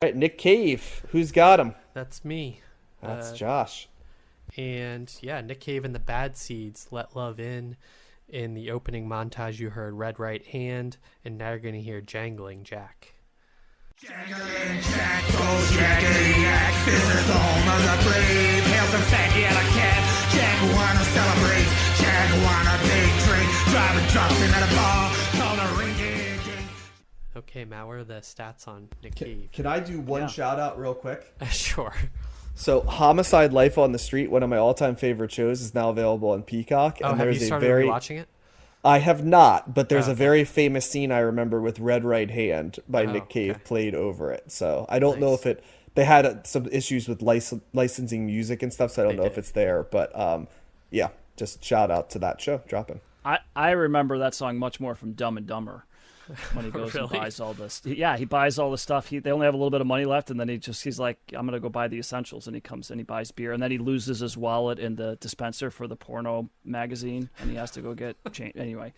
All right, Nick Cave. Who's got him? That's me. That's Uh, Josh. and yeah, Nick Cave and the Bad Seeds, Let Love In. In the opening montage, you heard Red Right Hand, and now you're going to hear Jangling Jack. Jangling Jack goes yakety yak. This is the home of the brave. Hail some fat yellow cat. Jack wanna celebrate. Jack wanna big drink. Driving trucks into the bar. Called a ring ding. Okay, Matt, what are the stats on Nick Can, Cave? can I do one Yeah. shout out real quick? Sure. So, Homicide: Life on the Street, one of my all-time favorite shows, is now available on Peacock. Oh, And have you there's a started very rewatching it? I have not, but there's Oh, a okay. very famous scene I remember with Red Right Hand by Oh, Nick Cave okay. played over it. So I don't know Nice. if they had some issues with licensing music and stuff, so I don't They know if did. it's there. But yeah, just shout out to that show dropping. I remember that song much more from Dumb and Dumber when he goes and Really? buys all this. Yeah, he buys all the stuff. They only have a little bit of money left, and then he's like, I'm gonna go buy the essentials, and he comes and he buys beer, and then he loses his wallet in the dispenser for the porno magazine, and he has to go get change anyway.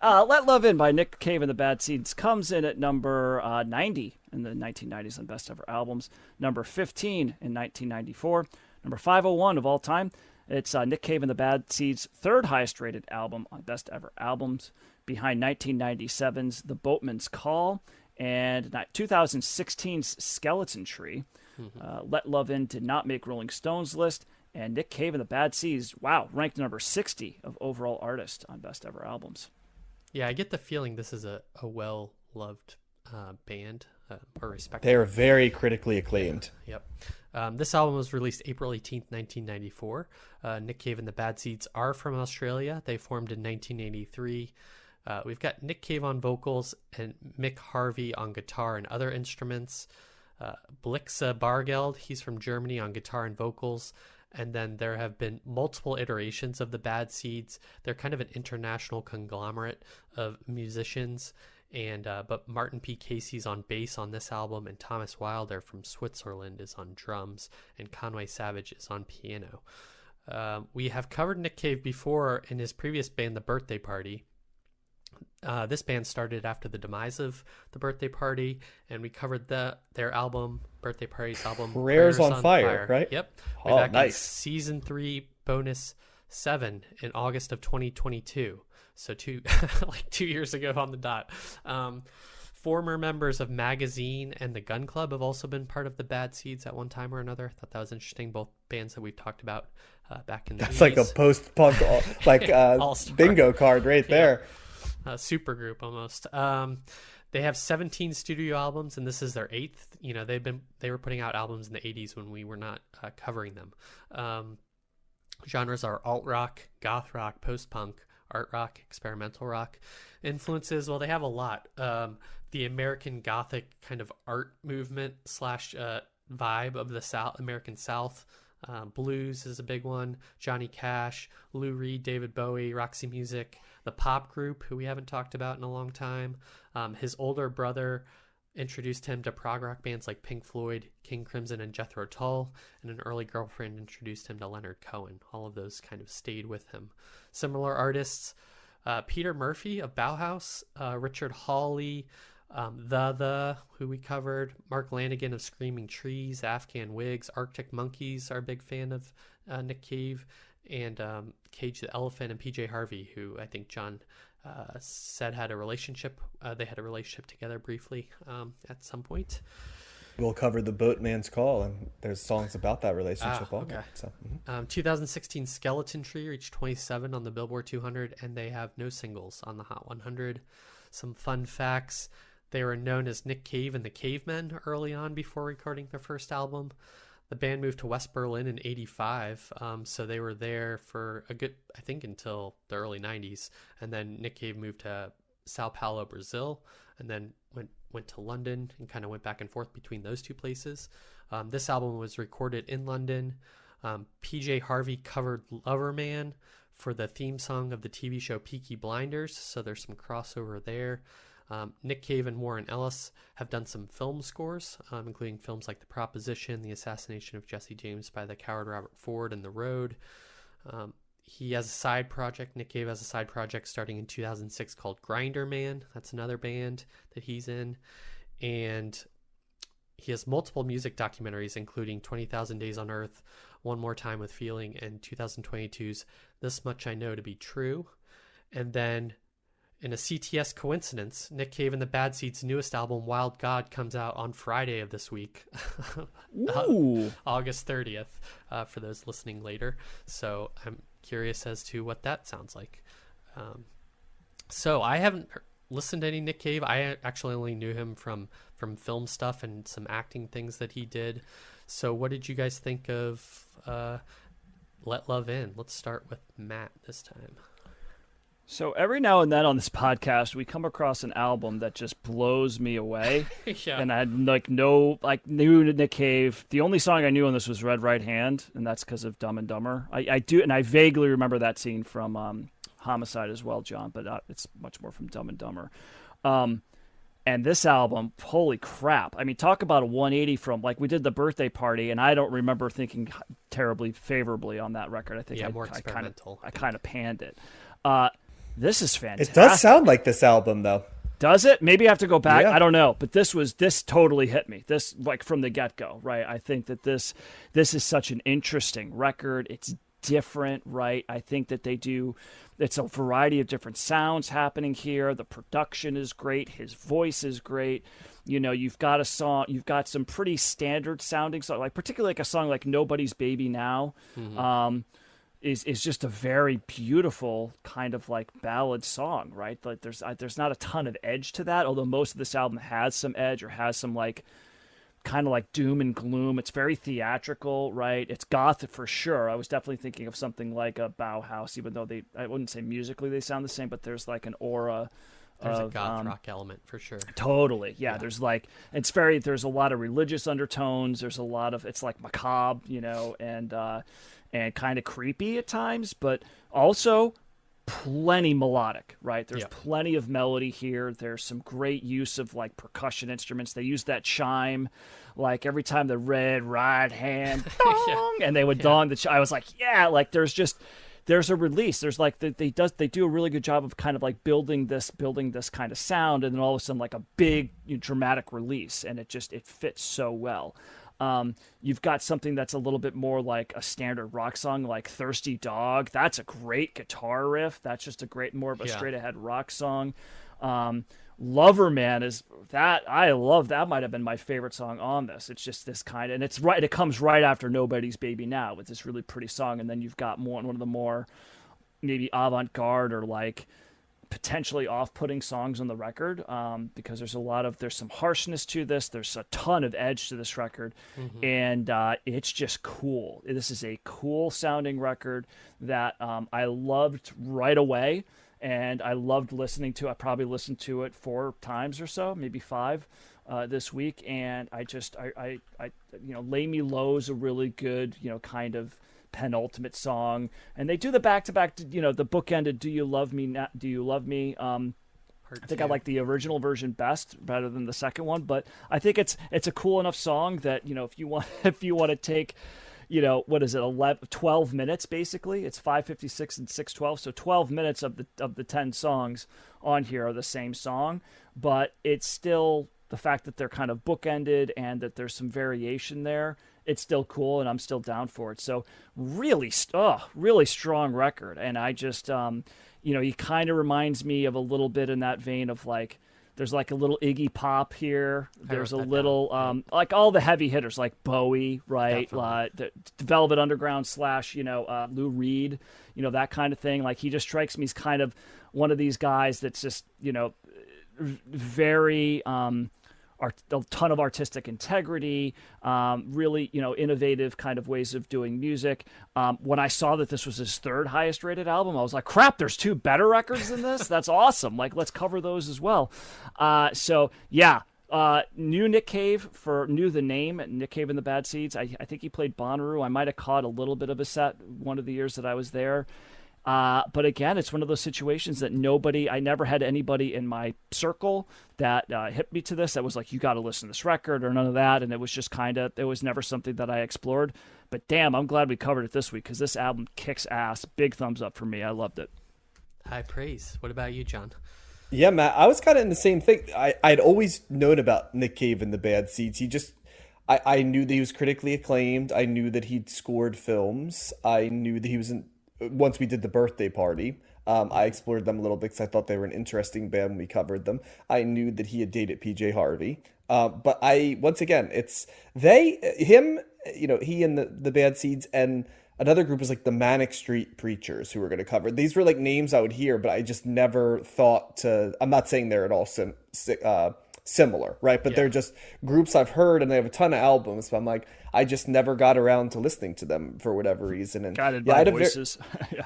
Let Love In by Nick Cave and the Bad Seeds comes in at number 90 in the 1990s on Best Ever Albums, number 15 in 1994, number 501 of all time. It's Nick Cave and the Bad Seeds' third highest rated album on Best Ever Albums, behind 1997's The Boatman's Call and 2016's Skeleton Tree. Let Love In did not make Rolling Stone's list, and Nick Cave and the Bad Seeds, wow, ranked number 60 of overall artist on Best Ever Albums. Yeah, I get the feeling this is a well-loved band or respected. They are very critically acclaimed. Yep. This album was released April 18th, 1994. Nick Cave and the Bad Seeds are from Australia. They formed in 1983. We've got Nick Cave on vocals and Mick Harvey on guitar and other instruments. Blixa Bargeld, he's from Germany, on guitar and vocals. And then there have been multiple iterations of the Bad Seeds. They're kind of an international conglomerate of musicians. And but Martin P. Casey's on bass on this album, and Thomas Wilder from Switzerland is on drums, and Conway Savage is on piano. We have covered Nick Cave before in his previous band, The Birthday Party. This band started after the demise of The Birthday Party, and we covered their album, Birthday Party's album, Prayers on Fire, right? Yep. Oh, Back in nice. season 3, bonus 7 in August of 2022. So like 2 years ago on the dot. Former members of Magazine and the Gun Club have also been part of the Bad Seeds at one time or another. I thought that was interesting. Both bands that we've talked about back in the That's like a 80s. post-punk All-star. bingo card right there. Super group almost. They have 17 studio albums, and this is their eighth. You know, they were putting out albums in the 80s when we were not covering them. Genres are alt rock, goth rock, post punk, art rock, experimental rock. Influences, well, they have a lot. The American Gothic kind of art movement slash vibe of the South, American South. Blues is a big one. Johnny Cash, Lou Reed, David Bowie, Roxy Music, the pop group, who we haven't talked about in a long time. His older brother introduced him to prog rock bands like Pink Floyd, King Crimson, and Jethro Tull, and an early girlfriend introduced him to Leonard Cohen. All of those kind of stayed with him. Similar artists, Peter Murphy of Bauhaus, Richard Hawley, who we covered, Mark Lanigan of Screaming Trees, Afghan Wigs, Arctic Monkeys are a big fan of Nick Cave, and Cage the Elephant, and PJ Harvey, who I think John said had a relationship. They had a relationship together briefly at some point. We'll cover The Boatman's Call, and there's songs about that relationship. Okay. So, 2016 Skeleton Tree reached 27 on the Billboard 200, and they have no singles on the Hot 100. Some fun facts. They were known as Nick Cave and the Cavemen early on before recording their first album. The band moved to West Berlin in 85, so they were there for a good, I think, until the early 90s. And then Nick Cave moved to Sao Paulo, Brazil, and then went to London and kind of went back and forth between those two places. This album was recorded in London. PJ Harvey covered Loverman for the theme song of the TV show Peaky Blinders, so there's some crossover there. Nick Cave and Warren Ellis have done some film scores, including films like The Proposition, The Assassination of Jesse James by the Coward Robert Ford, and The Road. He has a side project, Nick Cave has a side project starting in 2006 called Grinder Man. That's another band that he's in. And he has multiple music documentaries, including 20,000 Days on Earth, One More Time with Feeling, and 2022's This Much I Know to Be True. And then, in a CTS coincidence, Nick Cave and the Bad Seeds' newest album, Wild God, comes out on Friday of this week, Ooh. August 30th, for those listening later. So I'm curious as to what that sounds like. So I haven't listened to any Nick Cave. I actually only knew him from film stuff and some acting things that he did. So what did you guys think of Let Love In? Let's start with Matt this time. So every now and then on this podcast, we come across an album that just blows me away. Yeah. And I had knew Nick Cave. The only song I knew on this was Red Right Hand, and that's because of Dumb and Dumber. I do, and I vaguely remember that scene from Homicide as well, John, but it's much more from Dumb and Dumber. And this album, holy crap. I mean, talk about a 180 from, like, we did the birthday party, and I don't remember thinking terribly favorably on that record. I think more experimental. I kind of panned it. This is fantastic. It does sound like this album, though. Does it? Maybe I have to go back. Yeah. I don't know. But this totally hit me. This, like, from the get-go, right? I think that this is such an interesting record. It's different, right? I think that it's a variety of different sounds happening here. The production is great. His voice is great. You know, you've got some pretty standard sounding songs, like particularly like a song like Nobody's Baby Now. Mm-hmm. Is just a very beautiful kind of like ballad song, right? Like there's not a ton of edge to that, although most of this album has some edge or has some like kind of like doom and gloom. It's very theatrical, right? It's goth for sure. I was definitely thinking of something like a Bauhaus, even though I wouldn't say musically they sound the same, but there's like an aura. There's a goth rock element for sure. Totally. Yeah. There's there's a lot of religious undertones. There's a lot of, it's like macabre, you know, and kind of creepy at times, but also plenty melodic, right? There's plenty of melody here. There's some great use of like percussion instruments. They use that chime, like every time the red right hand, dong, and they would dong the chime. I was like, like there's a release. There's like they do a really good job of kind of like building this kind of sound, and then all of a sudden like a big dramatic release, and it fits so well. You've got something that's a little bit more like a standard rock song, like Thirsty Dog. That's a great guitar riff. That's just a great, more of a straight ahead rock song. Lover Man is that. I love that. Might have been my favorite song on this. It's just this kind of, and it's right. It comes right after Nobody's Baby Now with this really pretty song. And then you've got one of the more maybe avant-garde or like potentially off-putting songs on the record, because there's some harshness to this. There's a ton of edge to this record, and it's just cool. This is a cool sounding record that I loved right away, and I loved listening to. I probably listened to it 4 times or so, maybe 5 this week, and I Lay Me Low is a really good, kind of penultimate song, and they do the back-to-back, the bookended Do You Love Me Now, Do You Love Me. I think I like the original version best, better than the second one, but I think it's a cool enough song that if you want to take what is it, 12 minutes basically. It's 5:56 and 6:12, so 12 minutes of the 10 songs on here are the same song, but it's still the fact that they're kind of bookended and that there's some variation there. It's still cool, and I'm still down for it. So really strong record. And I just, he kind of reminds me of a little bit in that vein of like, there's like a little Iggy Pop here. There's a little, like all the heavy hitters, like Bowie, right? The Velvet Underground / Lou Reed, that kind of thing. Like he just strikes me as kind of one of these guys that's just, very, a ton of artistic integrity, really, innovative kind of ways of doing music. When I saw that this was his 3rd highest rated album, I was like, crap, there's 2 better records than this? That's awesome. Like, let's cover those as well. Knew Nick Cave knew the name, Nick Cave and the Bad Seeds. I think he played Bonnaroo. I might have caught a little bit of a set one of the years that I was there. But again, it's one of those situations that I never had anybody in my circle that hit me to this. That was like, you got to listen to this record or none of that. And it was just it was never something that I explored. But damn, I'm glad we covered it this week because this album kicks ass. Big thumbs up for me. I loved it. High praise. What about you, John? Yeah, Matt, I was kind of in the same thing. I'd always known about Nick Cave and the Bad Seeds. I knew that he was critically acclaimed. I knew that he'd scored films. I knew that he was in. Once we did the birthday party, I explored them a little bit because I thought they were an interesting band when we covered them. I knew that he had dated PJ Harvey. But once again, it's him, he and the Bad Seeds, and another group was like the Manic Street Preachers, who were going to cover. These were like names I would hear, but I just never thought to. I'm not saying they're at all similar, right? But they're just groups I've heard, and they have a ton of albums. But I'm like, I just never got around to listening to them for whatever reason. And Guided by voices.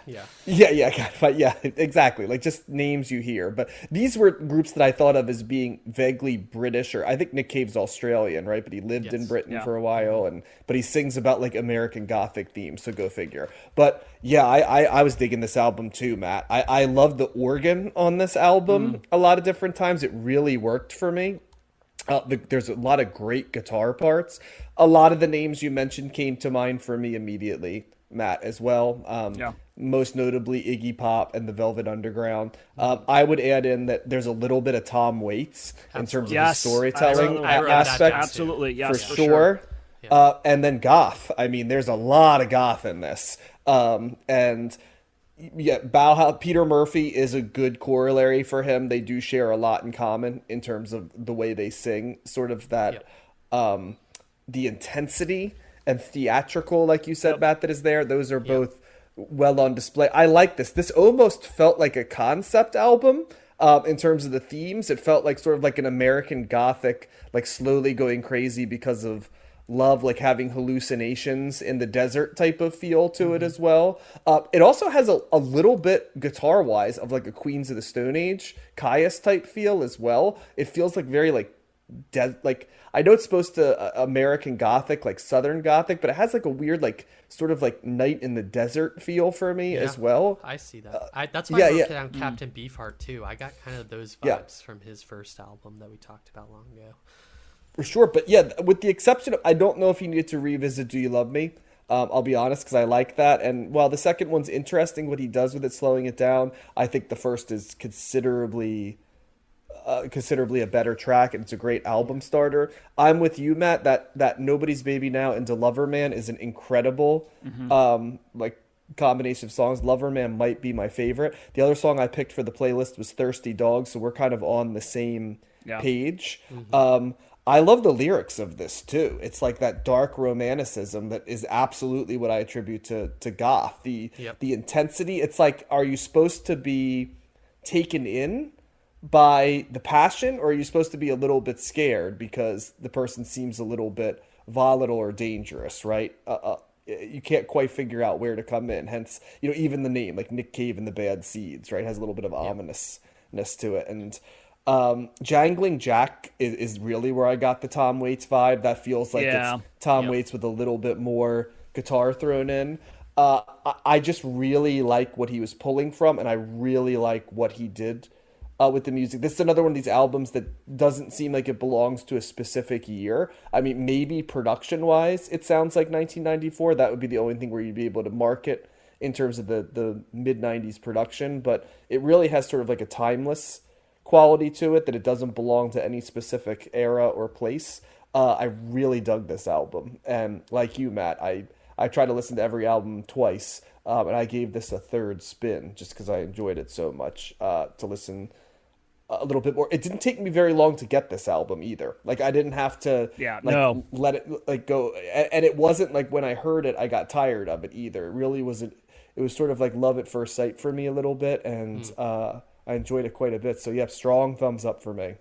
yeah, exactly. Like just names you hear. But these were groups that I thought of as being vaguely British, or I think Nick Cave's Australian, right? But he lived in Britain for a while, but he sings about like American Gothic themes, so go figure. But yeah, I was digging this album too, Matt. I love the organ on this album a lot of different times. It really worked for me. There's a lot of great guitar parts. A lot of the names you mentioned came to mind for me immediately, Matt, as well. Most notably Iggy Pop and the Velvet Underground. I would add in that there's a little bit of Tom Waits in terms of the storytelling aspect. Absolutely, yes, for sure. And then goth. I mean, there's a lot of goth in this. And yeah, Bauhaus, Peter Murphy is a good corollary for him. They do share a lot in common in terms of the way they sing, sort of that, the intensity and theatrical, like you said, Matt, that is there. Those are both well on display. I like this. This almost felt like a concept album in terms of the themes. It felt like sort of like an American Gothic, like slowly going crazy because of love, like having hallucinations in the desert type of feel to it as well. It also has a little bit guitar wise of like a Queens of the Stone Age Caius type feel as well. It feels like very like I know it's supposed to American Gothic, like Southern Gothic, but it has like a weird like sort of like night in the desert feel for me as well. I see that. That's why I wrote down Captain Beefheart too. I got kind of those vibes from his first album that we talked about long ago. For sure, but yeah, with the exception of, I don't know if you need to revisit Do You Love Me? I'll be honest, because I like that. And while the second one's interesting, what he does with it, slowing it down, I think the first is considerably a better track, and it's a great album starter. I'm with you, Matt, that Nobody's Baby Now into Lover Man is an incredible like combination of songs. Lover Man might be my favorite. The other song I picked for the playlist was Thirsty Dog, so we're kind of on the same page. I love the lyrics of this too. It's like that dark romanticism that is absolutely what I attribute to goth. The intensity. It's like, are you supposed to be taken in by the passion, or are you supposed to be a little bit scared because the person seems a little bit volatile or dangerous, right? You can't quite figure out where to come in. Hence, even the name, like Nick Cave and the Bad Seeds, right, has a little bit of ominousness to it. And Jangling Jack is really where I got the Tom Waits vibe. That feels like it's Tom Waits with a little bit more guitar thrown in. I just really like what he was pulling from, and I really like what he did with the music. This is another one of these albums that doesn't seem like it belongs to a specific year. I mean, maybe production-wise, it sounds like 1994. That would be the only thing where you'd be able to mark it in terms of the mid-90s production, but it really has sort of like a timeless quality to it, that it doesn't belong to any specific era or place. I really dug this album, and like you, Matt, I try to listen to every album twice, and I gave this a third spin just because I enjoyed it so much to listen a little bit more. It didn't take me very long to get this album either. Like I didn't have to let it like go, and it wasn't like when I heard it I got tired of it either. It really wasn't. It was sort of like love at first sight for me a little bit, and I enjoyed it quite a bit. So yeah, strong thumbs up for me.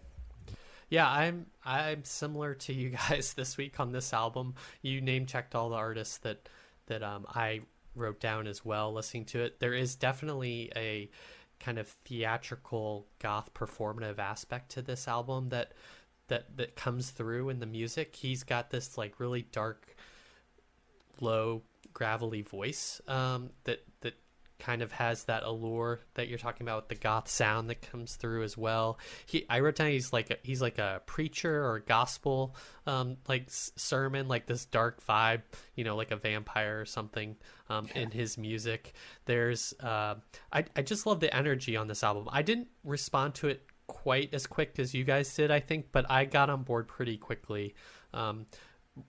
Yeah, I'm similar to you guys this week on this album. You name checked all the artists that I wrote down as well listening to it. There is definitely a kind of theatrical goth performative aspect to this album that comes through in the music. He's got this like really dark, low, gravelly voice that kind of has that allure that you're talking about with the goth sound that comes through as well. I wrote down he's like a preacher or a gospel sermon, like this dark vibe, like a vampire or something in his music. There's I just love the energy on this album. I didn't respond to it quite as quick as you guys did, I think, but I got on board pretty quickly.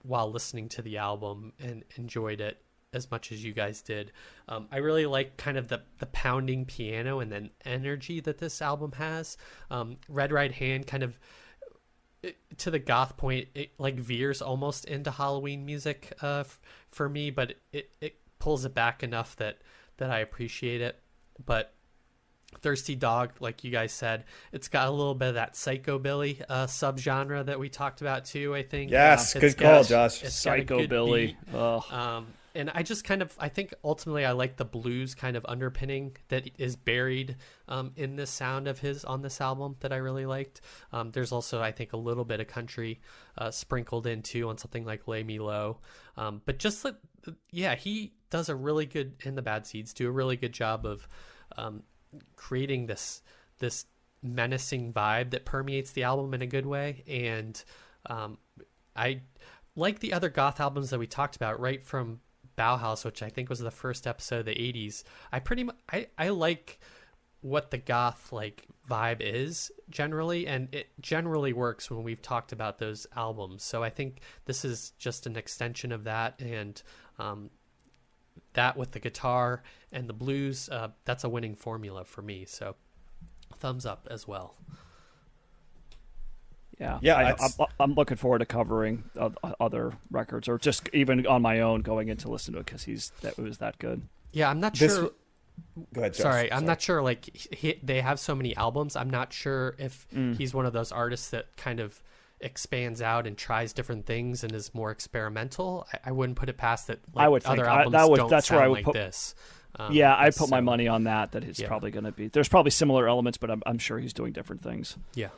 while listening to the album and enjoyed it as much as you guys did. I really like kind of the pounding piano and then energy that this album has. Red Right Hand kind of, to the goth point, it like veers almost into Halloween music for me, but it pulls it back enough that I appreciate it. But Thirsty Dog, like you guys said, it's got a little bit of that psychobilly subgenre that we talked about too, I think. Yes, good call, Josh. It's got a good Psychobilly. beat. And I just I think ultimately I like the blues kind of underpinning that is buried in this sound of his on this album that I really liked. There's also, I think, a little bit of country sprinkled in too on something like Lay Me Low. But just he does a really good, and the Bad Seeds do a really good job of creating this menacing vibe that permeates the album in a good way. And I like the other goth albums that we talked about, right from Bauhaus, which I think was the first episode of the 80s. I like what the goth like vibe is generally, and it generally works when we've talked about those albums. So I think this is just an extension of that, and that with the guitar and the blues, that's a winning formula for me. So thumbs up as well. Yeah, I'm looking forward to covering other records, or just even on my own going in to listen to it, because that was that good. Yeah, I'm not sure. Go ahead, Josh. Sorry, I'm not sure. Like they have so many albums, I'm not sure if he's one of those artists that kind of expands out and tries different things and is more experimental. I wouldn't put it past that. Like, I would other think albums don't that's sound where I would like put this. I put my money on that it's probably going to be. There's probably similar elements, but I'm sure he's doing different things. Yeah.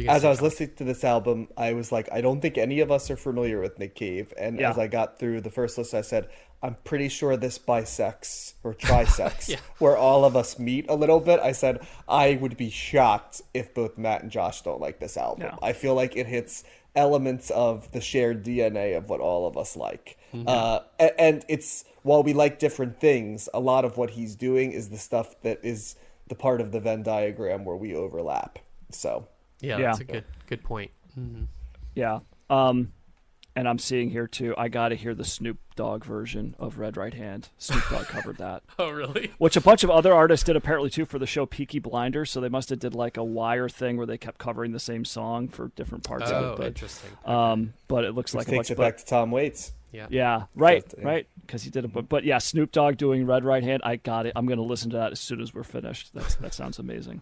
As I was listening to this album, I was like, I don't think any of us are familiar with Nick Cave. And as I got through the first list, I said, I'm pretty sure this bisects or trisects where all of us meet a little bit. I said, I would be shocked if both Matt and Josh don't like this album. Yeah. I feel like it hits elements of the shared DNA of what all of us like. And it's, while we like different things, a lot of what he's doing is the stuff that is the part of the Venn diagram where we overlap. So... Yeah, that's a good point. Mm-hmm. Yeah. And I'm seeing here too, I got to hear the Snoop Dogg version of Red Right Hand. Snoop Dogg covered that. Oh, really? Which a bunch of other artists did apparently too for the show Peaky Blinders. So they must have did like a Wire thing where they kept covering the same song for different parts of it. But, interesting. But it looks Which like takes a it bunch back to Tom Waits. Yeah, right, because he did it. But yeah, Snoop Dogg doing Red Right Hand, I got it. I'm going to listen to that as soon as we're finished. That sounds amazing.